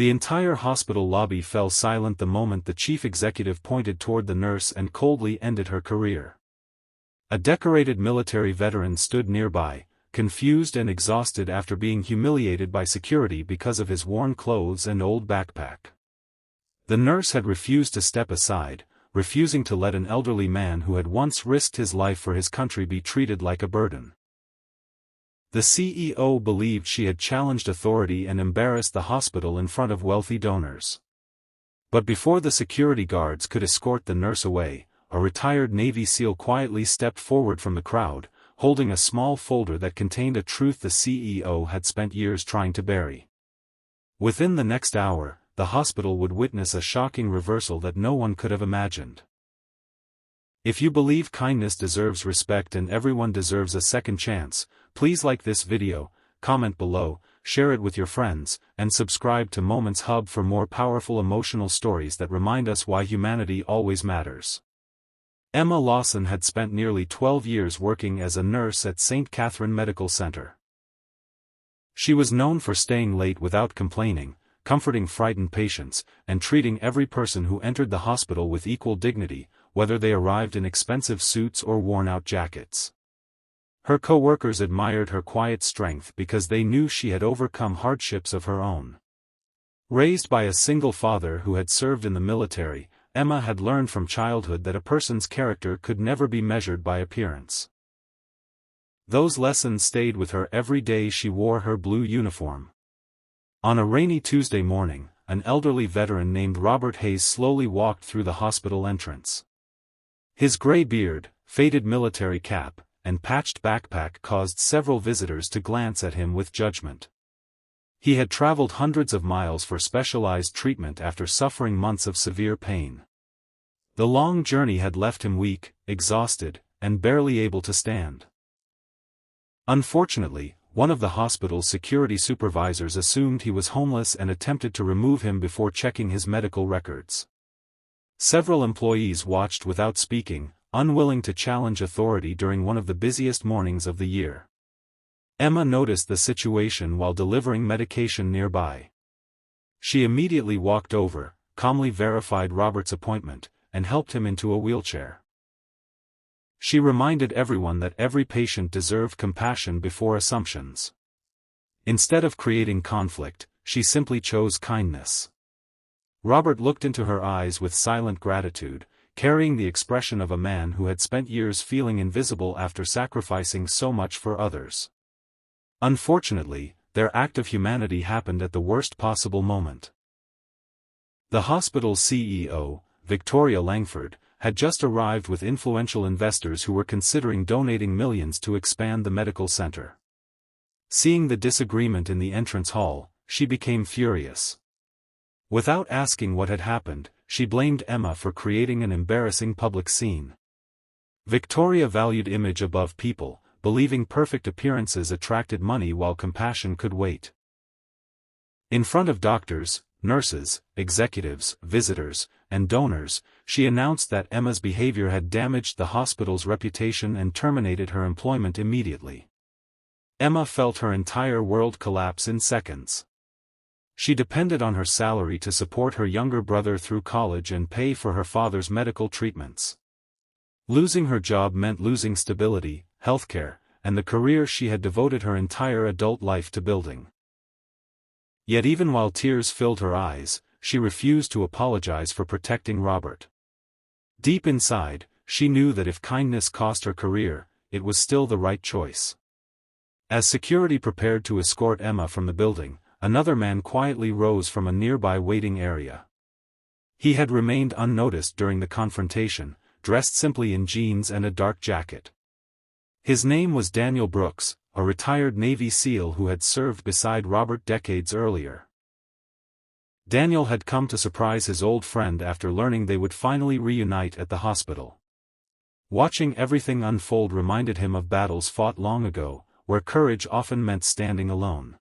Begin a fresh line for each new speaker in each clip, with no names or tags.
The entire hospital lobby fell silent the moment the chief executive pointed toward the nurse and coldly ended her career. A decorated military veteran stood nearby, confused and exhausted after being humiliated by security because of his worn clothes and old backpack. The nurse had refused to step aside, refusing to let an elderly man who had once risked his life for his country be treated like a burden. The CEO believed she had challenged authority and embarrassed the hospital in front of wealthy donors. But before the security guards could escort the nurse away, a retired Navy SEAL quietly stepped forward from the crowd, holding a small folder that contained a truth the CEO had spent years trying to bury. Within the next hour, the hospital would witness a shocking reversal that no one could have imagined. If you believe kindness deserves respect and everyone deserves a second chance, please like this video, comment below, share it with your friends, and subscribe to Moments Hub for more powerful emotional stories that remind us why humanity always matters. Emma Lawson had spent nearly 12 years working as a nurse at St. Catherine Medical Center. She was known for staying late without complaining, comforting frightened patients, and treating every person who entered the hospital with equal dignity, whether they arrived in expensive suits or worn-out jackets. Her co-workers admired her quiet strength because they knew she had overcome hardships of her own. Raised by a single father who had served in the military, Emma had learned from childhood that a person's character could never be measured by appearance. Those lessons stayed with her every day she wore her blue uniform. On a rainy Tuesday morning, an elderly veteran named Robert Hayes slowly walked through the hospital entrance. His gray beard, faded military cap, and patched backpack caused several visitors to glance at him with judgment. He had traveled hundreds of miles for specialized treatment after suffering months of severe pain. The long journey had left him weak, exhausted, and barely able to stand. Unfortunately, one of the hospital's security supervisors assumed he was homeless and attempted to remove him before checking his medical records. Several employees watched without speaking, unwilling to challenge authority during one of the busiest mornings of the year. Emma noticed the situation while delivering medication nearby. She immediately walked over, calmly verified Robert's appointment, and helped him into a wheelchair. She reminded everyone that every patient deserved compassion before assumptions. Instead of creating conflict, she simply chose kindness. Robert looked into her eyes with silent gratitude, carrying the expression of a man who had spent years feeling invisible after sacrificing so much for others. Unfortunately, their act of humanity happened at the worst possible moment. The hospital's CEO, Victoria Langford, had just arrived with influential investors who were considering donating millions to expand the medical center. Seeing the disagreement in the entrance hall, she became furious. Without asking what had happened, she blamed Emma for creating an embarrassing public scene. Victoria valued image above people, believing perfect appearances attracted money while compassion could wait. In front of doctors, nurses, executives, visitors, and donors, she announced that Emma's behavior had damaged the hospital's reputation and terminated her employment immediately. Emma felt her entire world collapse in seconds. She depended on her salary to support her younger brother through college and pay for her father's medical treatments. Losing her job meant losing stability, healthcare, and the career she had devoted her entire adult life to building. Yet even while tears filled her eyes, she refused to apologize for protecting Robert. Deep inside, she knew that if kindness cost her career, it was still the right choice. As security prepared to escort Emma from the building, another man quietly rose from a nearby waiting area. He had remained unnoticed during the confrontation, dressed simply in jeans and a dark jacket. His name was Daniel Brooks, a retired Navy SEAL who had served beside Robert decades earlier. Daniel had come to surprise his old friend after learning they would finally reunite at the hospital. Watching everything unfold reminded him of battles fought long ago, where courage often meant standing alone.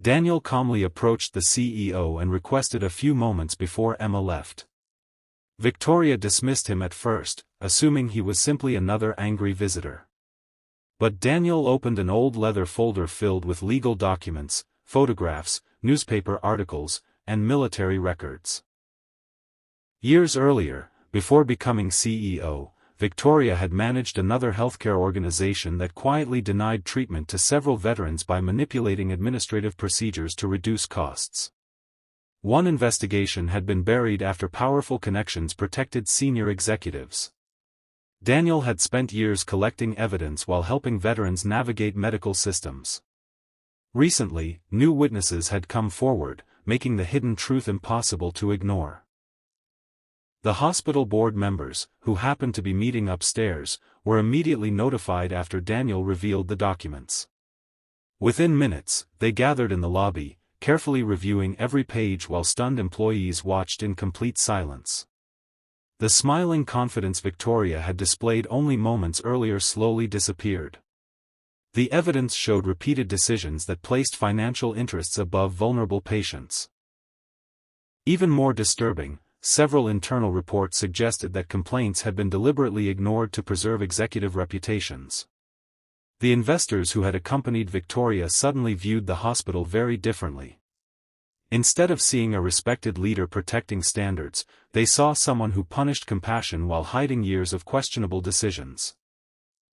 Daniel calmly approached the CEO and requested a few moments before Emma left. Victoria dismissed him at first, assuming he was simply another angry visitor. But Daniel opened an old leather folder filled with legal documents, photographs, newspaper articles, and military records. Years earlier, before becoming CEO, Victoria had managed another healthcare organization that quietly denied treatment to several veterans by manipulating administrative procedures to reduce costs. One investigation had been buried after powerful connections protected senior executives. Daniel had spent years collecting evidence while helping veterans navigate medical systems. Recently, new witnesses had come forward, making the hidden truth impossible to ignore. The hospital board members, who happened to be meeting upstairs, were immediately notified after Daniel revealed the documents. Within minutes, they gathered in the lobby, carefully reviewing every page while stunned employees watched in complete silence. The smiling confidence Victoria had displayed only moments earlier slowly disappeared. The evidence showed repeated decisions that placed financial interests above vulnerable patients. Even more disturbing, several internal reports suggested that complaints had been deliberately ignored to preserve executive reputations. The investors who had accompanied Victoria suddenly viewed the hospital very differently. Instead of seeing a respected leader protecting standards, they saw someone who punished compassion while hiding years of questionable decisions.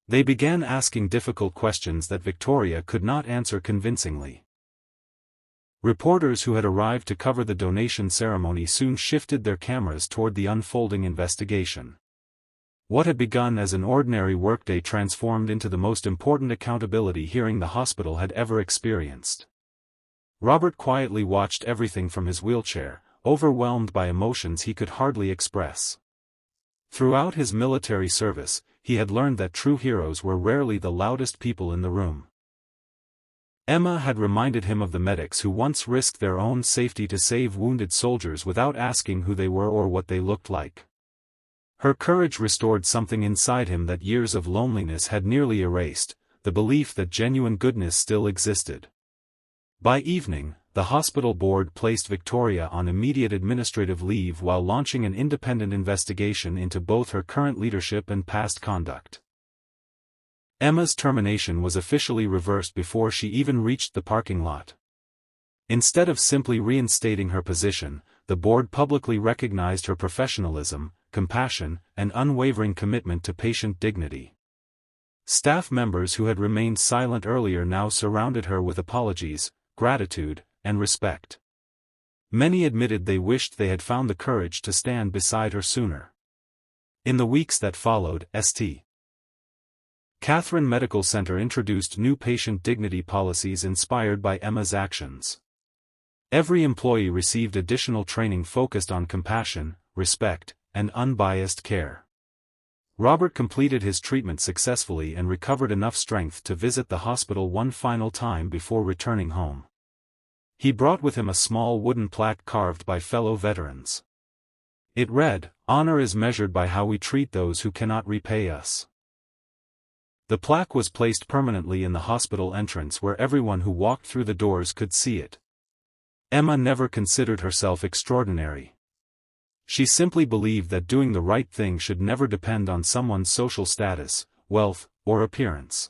They began asking difficult questions that Victoria could not answer convincingly. Reporters who had arrived to cover the donation ceremony soon shifted their cameras toward the unfolding investigation. What had begun as an ordinary workday transformed into the most important accountability hearing the hospital had ever experienced. Robert quietly watched everything from his wheelchair, overwhelmed by emotions he could hardly express. Throughout his military service, he had learned that true heroes were rarely the loudest people in the room. Emma had reminded him of the medics who once risked their own safety to save wounded soldiers without asking who they were or what they looked like. Her courage restored something inside him that years of loneliness had nearly erased, the belief that genuine goodness still existed. By evening, the hospital board placed Victoria on immediate administrative leave while launching an independent investigation into both her current leadership and past conduct. Emma's termination was officially reversed before she even reached the parking lot. Instead of simply reinstating her position, the board publicly recognized her professionalism, compassion, and unwavering commitment to patient dignity. Staff members who had remained silent earlier now surrounded her with apologies, gratitude, and respect. Many admitted they wished they had found the courage to stand beside her sooner. In the weeks that followed, St. Catherine Medical Center introduced new patient dignity policies inspired by Emma's actions. Every employee received additional training focused on compassion, respect, and unbiased care. Robert completed his treatment successfully and recovered enough strength to visit the hospital one final time before returning home. He brought with him a small wooden plaque carved by fellow veterans. It read, "Honor is measured by how we treat those who cannot repay us." The plaque was placed permanently in the hospital entrance where everyone who walked through the doors could see it. Emma never considered herself extraordinary. She simply believed that doing the right thing should never depend on someone's social status, wealth, or appearance.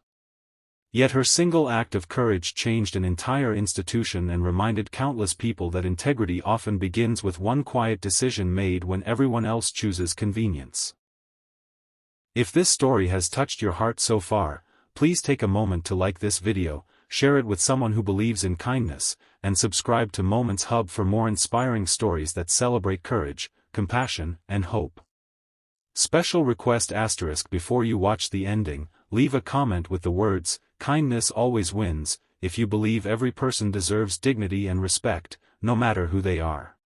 Yet her single act of courage changed an entire institution and reminded countless people that integrity often begins with one quiet decision made when everyone else chooses convenience. If this story has touched your heart so far, please take a moment to like this video, share it with someone who believes in kindness, and subscribe to Moments Hub for more inspiring stories that celebrate courage, compassion, and hope. Special request * before you watch the ending, leave a comment with the words, "Kindness always wins," if you believe every person deserves dignity and respect, no matter who they are.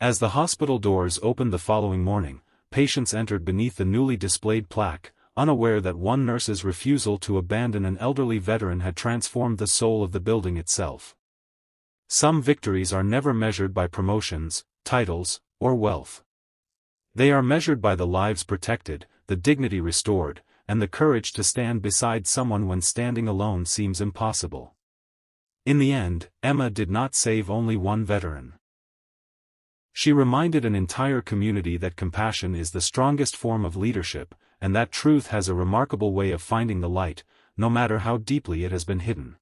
As the hospital doors opened the following morning, patients entered beneath the newly displayed plaque, unaware that one nurse's refusal to abandon an elderly veteran had transformed the soul of the building itself. Some victories are never measured by promotions, titles, or wealth. They are measured by the lives protected, the dignity restored, and the courage to stand beside someone when standing alone seems impossible. In the end, Emma did not save only one veteran. She reminded an entire community that compassion is the strongest form of leadership, and that truth has a remarkable way of finding the light, no matter how deeply it has been hidden.